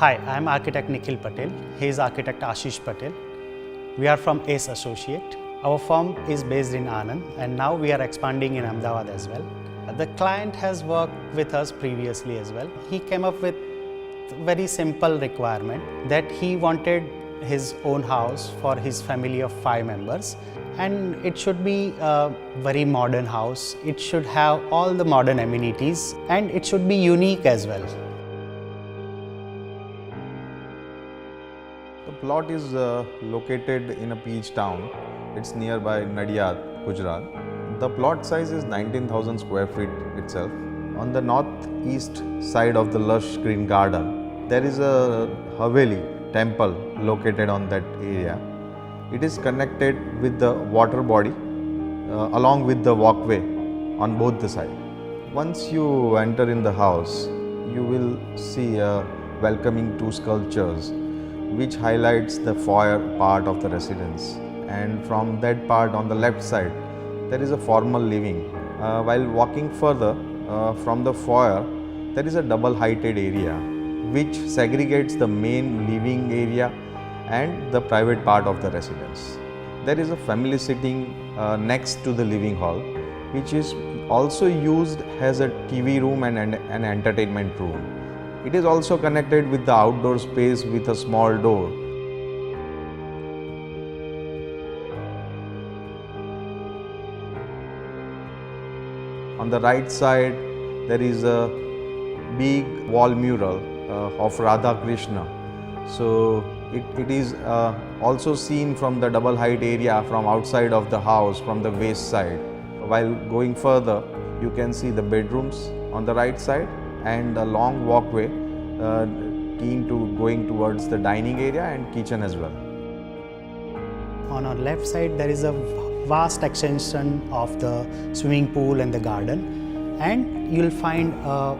Hi, I am architect Nikhil Patel. He is architect Ashish Patel. We are from ACE Associate. Our firm is based in Anand and now we are expanding in Ahmedabad as well. The client has worked with us previously as well. He came up with very simple requirement that he wanted his own house for his family of 5 members, and it should be a very modern house. It should have all the modern amenities and it should be unique as well. The plot is located in a peach town. It's nearby Nadiyad, Gujarat. The plot size is 19,000 square feet itself. On the northeast side of the lush green garden, there is a Haveli temple located on that area. It is connected with the water body along with the walkway on both the sides. Once you enter in the house, you will see a welcoming 2 sculptures which highlights the foyer part of the residence, and from that part on the left side there is a formal living. While walking further from the foyer, there is a double heighted area which segregates the main living area and the private part of the residence. There is a family sitting next to the living hall, which is also used as a TV room and an entertainment room. It is also connected with the outdoor space with a small door. On the right side, there is a big wall mural of Radha Krishna. So it is also seen from the double height area from outside of the house from the west side. While going further, you can see the bedrooms on the right side and a long walkway going towards the dining area and kitchen as well. On our left side, there is a vast extension of the swimming pool and the garden, and you'll find a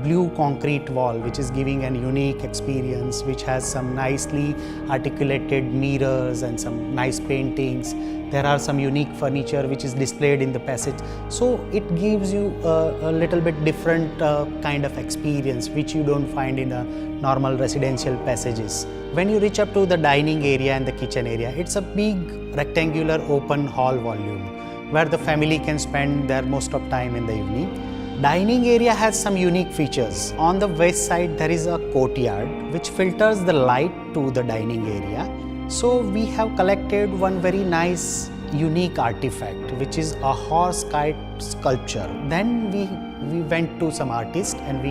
blue concrete wall which is giving an unique experience, which has some nicely articulated mirrors and some nice paintings. There are some unique furniture which is displayed in the passage, so it gives you a little bit different kind of experience which you don't find in the normal residential passages. When you reach up to the dining area and the kitchen area, it's a big rectangular open hall volume where the family can spend their most of time in the evening. Dining area has some unique features. On the west side, there is a courtyard which filters the light to the dining area. So we have collected one very nice unique artifact, which is a horse kite sculpture. Then we went to some artists and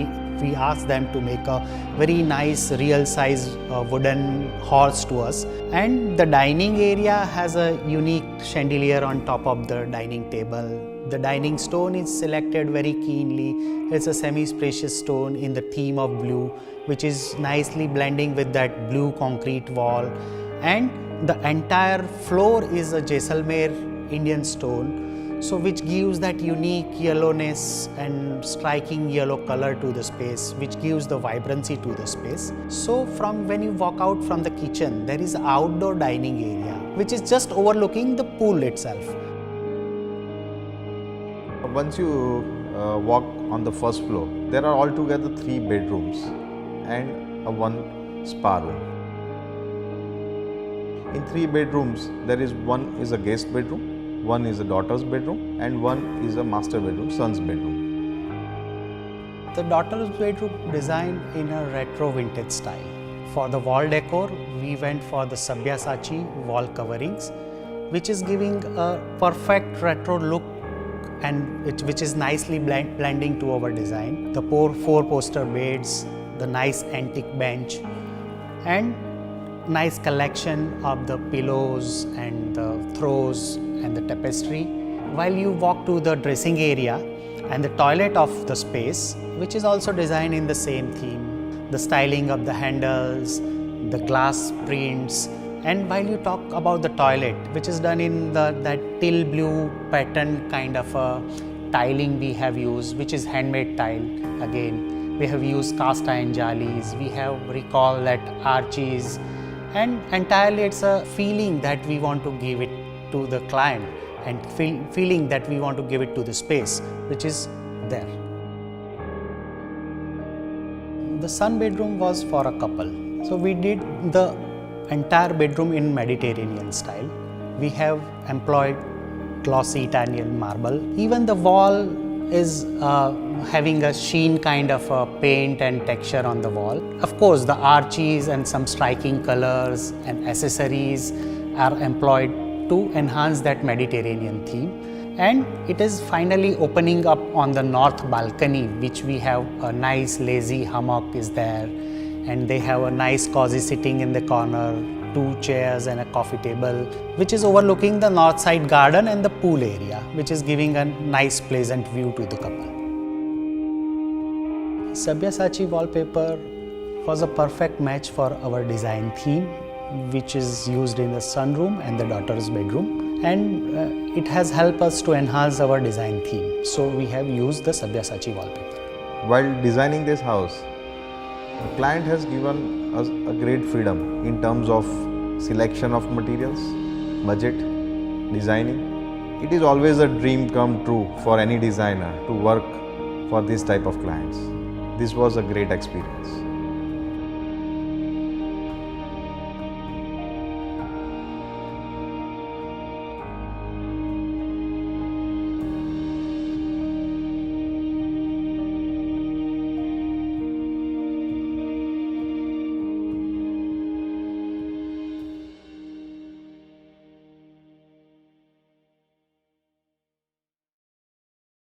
we asked them to make a very nice real size wooden horse to us. And the dining area has a unique chandelier on top of the dining table. The dining stone is selected very keenly. It's a semi-precious stone in the theme of blue, which is nicely blending with that blue concrete wall. And the entire floor is a Jaisalmer Indian stone, so which gives that unique yellowness and striking yellow color to the space, which gives the vibrancy to the space. So from when you walk out from the kitchen, there is an outdoor dining area which is just overlooking the pool itself. Once you walk on the first floor, there are altogether 3 bedrooms and 1 spa room. In 3 bedrooms, one is a guest bedroom, 1 is a daughter's bedroom, and 1 is a master bedroom, son's bedroom. The daughter's bedroom designed in a retro vintage style. For the wall decor, we went for the Sabyasachi wall coverings, which is giving a perfect retro look and which is nicely blending to our design. The 4 poster beds, the nice antique bench, and nice collection of the pillows and the throws and the tapestry. While you walk to the dressing area and the toilet of the space, which is also designed in the same theme, the styling of the handles, the glass prints. And while you talk about the toilet, which is done in that teal blue pattern kind of a tiling we have used, which is handmade tile again. We have used cast iron jalis, we have recall that arches, and entirely it's a feeling that we want to give it to the client and feeling that we want to give it to the space which is there. The sun bedroom was for a couple. So we did the entire bedroom in Mediterranean style. We have employed glossy Italian marble. Even the wall is having a sheen kind of a paint and texture on the wall. Of course, the arches and some striking colors and accessories are employed to enhance that Mediterranean theme. And it is finally opening up on the north balcony, which we have a nice lazy hammock is there, and they have a nice cozy sitting in the corner, 2 chairs and a coffee table, which is overlooking the north side garden and the pool area, which is giving a nice pleasant view to the couple. Sabyasachi wallpaper was a perfect match for our design theme, which is used in the sunroom and the daughter's bedroom. And it has helped us to enhance our design theme. So we have used the Sabyasachi wallpaper. While designing this house, the client has given us a great freedom in terms of selection of materials, budget, designing. It is always a dream come true for any designer to work for this type of clients. This was a great experience.